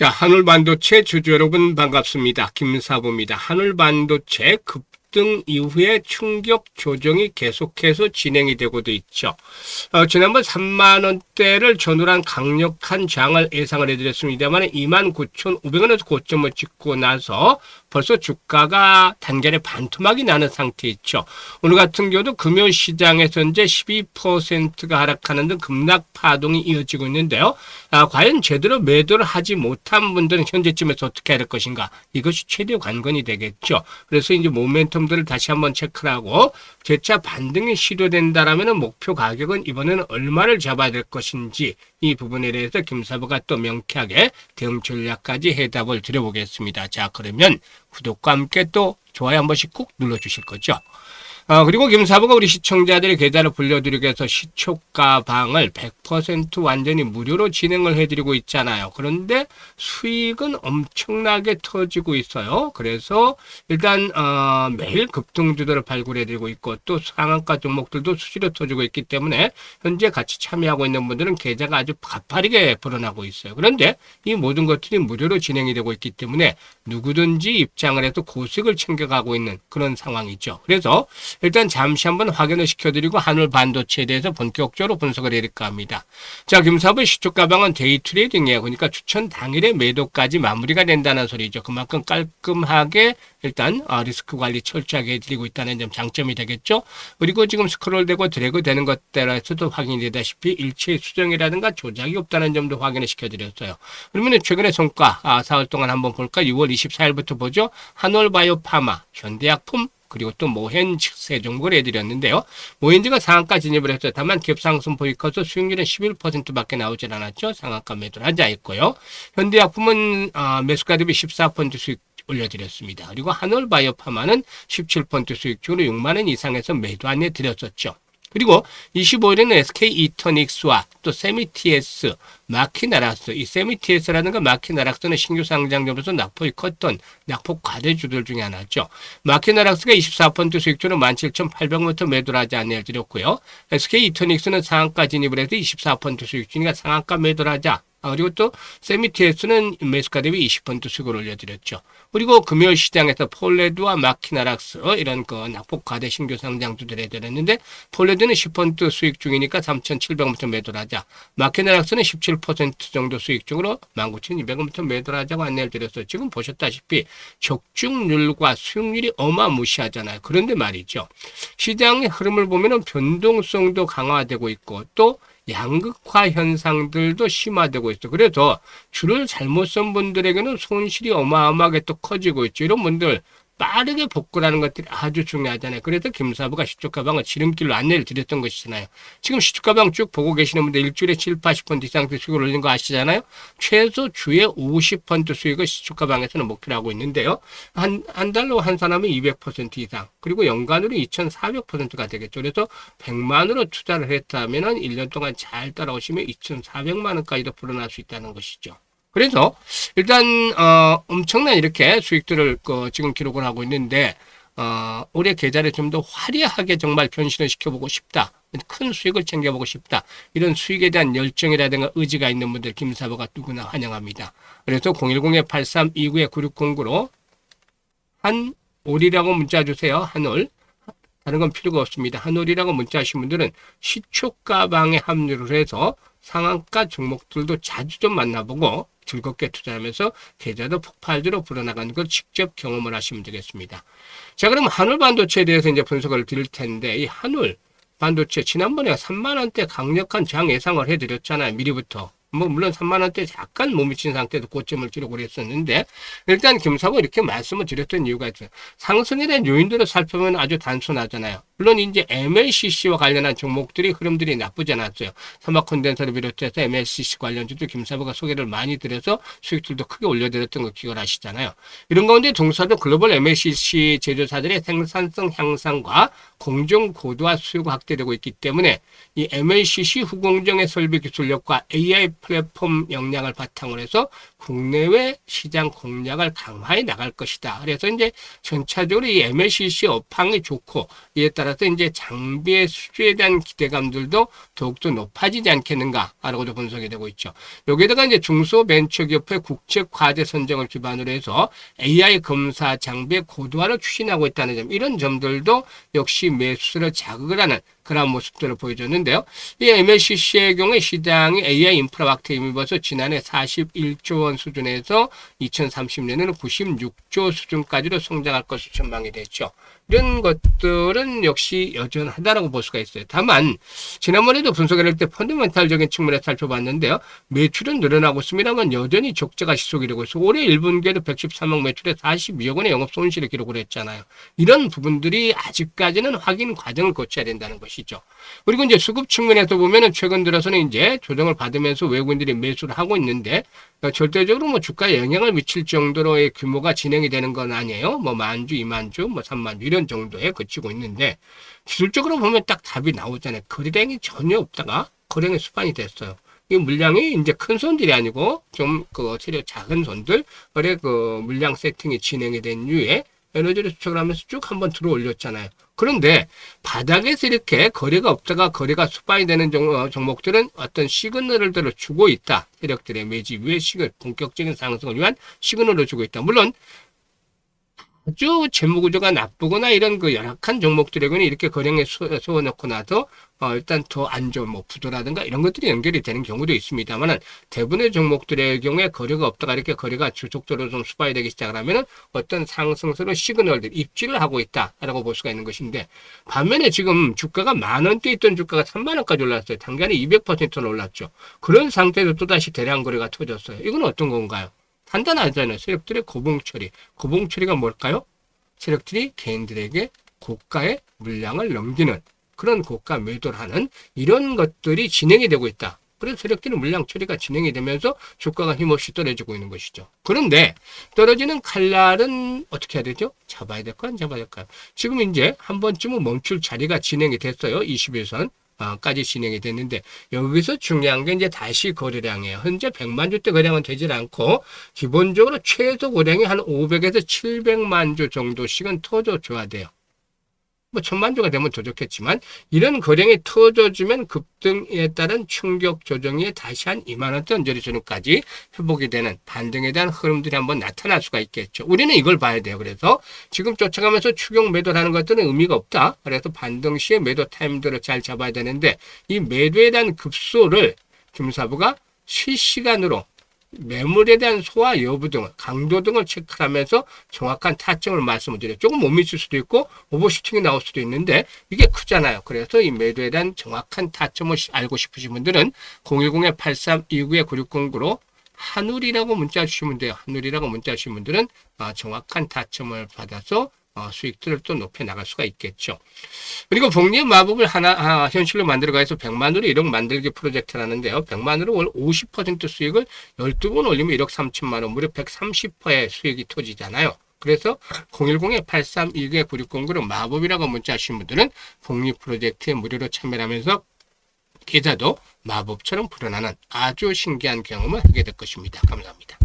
자, 한울반도체 주주 여러분 반갑습니다. 김사부입니다. 한울반도체 급등 이후에 충격 조정이 계속해서 진행이 되고도 있죠. 지난번 3만원대를 전후로 한 강력한 장을 예상을 해드렸습니다만 29,500원에서 고점을 찍고 나서 벌써 주가가 단결에 반토막이 나는 상태에 있죠. 오늘 같은 경우도 금요시장에서 현재 12%가 하락하는 등 급락 파동이 이어지고 있는데요. 과연 제대로 매도를 하지 못한 분들은 현재쯤에서 어떻게 해야 될 것인가? 이것이 최대 관건이 되겠죠. 그래서 이제 모멘텀들을 다시 한번 체크를 하고 재차 반등이 시도된다라면 목표 가격은 이번에는 얼마를 잡아야 될 것인지 이 부분에 대해서 김사부가 또 명쾌하게 대응 전략까지 해답을 드려보겠습니다. 자, 그러면 구독과 함께 또 좋아요 한 번씩 꾹 눌러주실 거죠. 그리고 김사부가 우리 시청자들의 계좌를 불려드리기 위해서 시초가방을 100% 완전히 무료로 진행을 해드리고 있잖아요. 그런데 수익은 엄청나게 터지고 있어요. 그래서 일단 매일 급등주들을 발굴해드리고 있고 또 상한가 종목들도 수시로 터지고 있기 때문에 현재 같이 참여하고 있는 분들은 계좌가 아주 가파르게 불어나고 있어요. 그런데 이 모든 것들이 무료로 진행이 되고 있기 때문에 누구든지 입장을 해서 고수익을 챙겨가고 있는 그런 상황이죠. 그래서 일단 잠시 한번 확인을 시켜드리고 한울 반도체에 대해서 본격적으로 분석을 해드릴까 합니다. 자, 김사부 시초가방은 데이 트레이딩이에요. 그러니까 추천 당일에 매도까지 마무리가 된다는 소리죠. 그만큼 깔끔하게 일단 리스크 관리 철저하게 해드리고 있다는 점 장점이 되겠죠. 그리고 지금 스크롤되고 드래그 되는 것들에서도 확인이 되다시피 일체 수정이라든가 조작이 없다는 점도 확인을 시켜드렸어요. 그러면 최근의 성과 4월 동안 한번 볼까? 6월 24일부터 보죠. 한올바이오파마, 현대약품, 그리고 또 모헨즈 세 종목을 해드렸는데요. 모헨즈가 상한가 진입을 했어요. 다만 갭상승 폭이 커서 수익률은 11%밖에 나오질 않았죠. 상한가 매도를 하지 않았고요. 현대약품은 매수가 대비 14% 수익 올려드렸습니다. 그리고 한올바이오파마는 17% 수익률로 6만원 이상에서 매도 안내 드렸었죠. 그리고 25일에는 SK이터닉스와 또 세미TS, 마키나락스, 이 세미TS라든가 마키나락스는 신규 상장점에서 낙폭이 컸던 낙폭 과대주들 중에 하나죠. 마키나락스가 24% 수익률로 17,800원부터 매도를 하지 않을 드렸고요. SK이터닉스는 상한가 진입을 해서 24% 수익률이니까 상한가 매도를 하자. 그리고 또 세미TS는 매수가 대비 20% 수익을 올려드렸죠. 그리고 금요일 시장에서 폴레드와 마키나락스 이런 낙폭 과대 신규 상장주들 해드렸는데 폴레드는 10% 수익 중이니까 3,700원부터 매도를 하자. 마키나락스는 17% 정도 수익 중으로 19,200원부터 매도를 하자고 안내를 드렸어요. 지금 보셨다시피 적중률과 수익률이 어마무시하잖아요. 그런데 말이죠. 시장의 흐름을 보면은 변동성도 강화되고 있고 또 양극화 현상들도 심화되고 있어. 그래서 줄을 잘못 쓴 분들에게는 손실이 어마어마하게 또 커지고 있죠. 이런 분들 빠르게 복구라는 것들이 아주 중요하잖아요. 그래서 김사부가 시초가방을 지름길로 안내를 드렸던 것이잖아요. 지금 시초가방 쭉 보고 계시는 분들 일주일에 7, 80% 이상 수익을 올리는 거 아시잖아요. 최소 주에 50% 수익을 시초가방에서는 목표로 하고 있는데요. 한 달로 환산하면 200% 이상. 그리고 연간으로 2,400%가 되겠죠. 그래서 100만으로 투자를 했다면 1년 동안 잘 따라오시면 2,400만 원까지도 불어날 수 있다는 것이죠. 그래서 일단 엄청난 이렇게 수익들을 지금 기록을 하고 있는데 올해 계좌를 좀 더 화려하게 정말 변신을 시켜보고 싶다. 큰 수익을 챙겨보고 싶다. 이런 수익에 대한 열정이라든가 의지가 있는 분들 김사부가 누구나 환영합니다. 그래서 010-8329-9609로 한올이라고 문자 주세요. 한올. 다른 건 필요가 없습니다. 한올이라고 문자 하신 분들은 시초가방에 합류를 해서 상한가 종목들도 자주 좀 만나보고 즐겁게 투자하면서 계좌도 폭발적으로 불어나가는 걸 직접 경험을 하시면 되겠습니다. 자, 그럼 한울 반도체에 대해서 이제 분석을 드릴 텐데, 이 한울 반도체 지난번에 3만원대 강력한 장 예상을 해드렸잖아요. 미리부터. 물론 3만원대 약간 못 미친 상태에서 고점을 기록을 했었는데, 일단 김사부 이렇게 말씀을 드렸던 이유가 있어요. 상승에 대한 요인들을 살펴보면 아주 단순하잖아요. 물론 이제 MLCC와 관련한 종목들이 흐름들이 나쁘지 않았어요. 사막 콘덴서를 비롯해서 MLCC 관련주도 김사부가 소개를 많이 드려서 수익들도 크게 올려드렸던 거 기억하시잖아요. 이런 가운데 동사도 글로벌 MLCC 제조사들의 생산성 향상과 공정 고도화 수요가 확대되고 있기 때문에 이 MLCC 후공정의 설비 기술력과 AI 플랫폼 역량을 바탕으로 해서 국내외 시장 공략을 강화해 나갈 것이다. 그래서 이제 전체적으로 이 MLCC 업황이 좋고 이에 따라 따라서 이제 장비의 수주에 대한 기대감들도 더욱더 높아지지 않겠는가라고도 분석이 되고 있죠. 여기에다가 이제 중소벤처기업의 국제과제 선정을 기반으로 해서 AI 검사 장비의 고도화를 추진하고 있다는 점, 이런 점들도 역시 매수를 자극을 하는 그런 모습들을 보여줬는데요. 이 MLCC의 경우에 시장이 AI 인프라 확대에 힘입어서 지난해 41조 원 수준에서 2030년에는 96조 수준까지로 성장할 것으로 전망이 됐죠. 이런 것들은 역시 여전하다라고 볼 수가 있어요. 다만 지난번에도 분석을 할 때 펀더멘탈적인 측면에서 살펴봤는데요. 매출은 늘어나고 있습니다만 여전히 적자가 지속이 되고 있어요. 올해 1분기에도 113억 매출에 42억 원의 영업 손실을 기록을 했잖아요. 이런 부분들이 아직까지는 확인 과정을 거쳐야 된다는 것이죠. 그리고 이제 수급 측면에서 보면은 최근 들어서는 이제 조정을 받으면서 외국인들이 매수를 하고 있는데 절대적으로 뭐 주가에 영향을 미칠 정도로의 규모가 진행이 되는 건 아니에요. 뭐 만주, 2만주, 뭐 3만주 이런 정도에 그치고 있는데 기술적으로 보면 딱 답이 나오잖아요. 거래량이 전혀 없다가 거래량이 수반이 됐어요. 이 물량이 이제 큰 손들이 아니고 좀 체류 작은 손들, 거래 물량 세팅이 진행이 된 이후에 에너지를 수축을 하면서 쭉 한번 들어 올렸잖아요. 그런데 바닥에서 이렇게 거래가 없다가 거래가 수반이 되는 종목들은 어떤 시그널을 주고 있다. 세력들의 매집 위에 본격적인 상승을 위한 시그널을 주고 있다. 물론 아주 재무구조가 나쁘거나 이런 열악한 종목들에게는 이렇게 거래량에 세워놓고 나서 일단 더 안 좋은 부도라든가 이런 것들이 연결이 되는 경우도 있습니다만 대부분의 종목들의 경우에 거래가 없다가 이렇게 거래가 지속적으로 좀 수반이 되기 시작을 하면은 어떤 상승세로 시그널들 입지를 하고 있다라고 볼 수가 있는 것인데 반면에 지금 주가가 10,000원대 있던 주가가 30,000원까지 올랐어요. 단간에 200%는 올랐죠. 그런 상태에서 또다시 대량 거래가 터졌어요. 이건 어떤 건가요? 간단하잖아요. 세력들의 고봉 처리. 고봉 처리가 뭘까요? 세력들이 개인들에게 고가의 물량을 넘기는 그런 고가 매도를 하는 이런 것들이 진행이 되고 있다. 그래서 세력들의 물량 처리가 진행이 되면서 주가가 힘없이 떨어지고 있는 것이죠. 그런데 떨어지는 칼날은 어떻게 해야 되죠? 잡아야 될까요? 안 잡아야 될까요? 지금 이제 한 번쯤은 멈출 자리가 진행이 됐어요. 21선. 까지 진행이 됐는데 여기서 중요한 게 이제 다시 거래량이에요. 현재 100만 주대 거래량은 되질 않고 기본적으로 최소 거래량이 한 500에서 700만 주 정도씩은 터져줘야 돼요. 뭐 1000만 주가 되면 더 좋겠지만 이런 거래량이 터져주면 급등에 따른 충격 조정이 다시 한 2만 원대 언저리 수준까지 회복이 되는 반등에 대한 흐름들이 한번 나타날 수가 있겠죠. 우리는 이걸 봐야 돼요. 그래서 지금 쫓아가면서 추격 매도를 하는 것들은 의미가 없다. 그래서 반등 시에 매도 타임들을 잘 잡아야 되는데 이 매도에 대한 급소를 김사부가 실시간으로 매물에 대한 소화 여부 등을 강도 등을 체크하면서 정확한 타점을 말씀을 드려요. 조금 못 미칠 수도 있고 오버슈팅이 나올 수도 있는데 이게 크잖아요. 그래서 이 매도에 대한 정확한 타점을 알고 싶으신 분들은 010-8329-9609로 한울이라고 문자 주시면 돼요. 한울이라고 문자 주시는 분들은 정확한 타점을 받아서 수익들을 또 높여 나갈 수가 있겠죠. 그리고 복리의 마법을 하나 현실로 만들어가서 100만으로 1억 만들기 프로젝트라는데요. 100만으로 월 50% 수익을 12번 올리면 1억 3천만 원, 무려 130%의 수익이 터지잖아요. 그래서 010-8329-9609로 마법이라고 문자하신 분들은 복리 프로젝트에 무료로 참여를 하면서 계좌도 마법처럼 불어나는 아주 신기한 경험을 하게 될 것입니다. 감사합니다.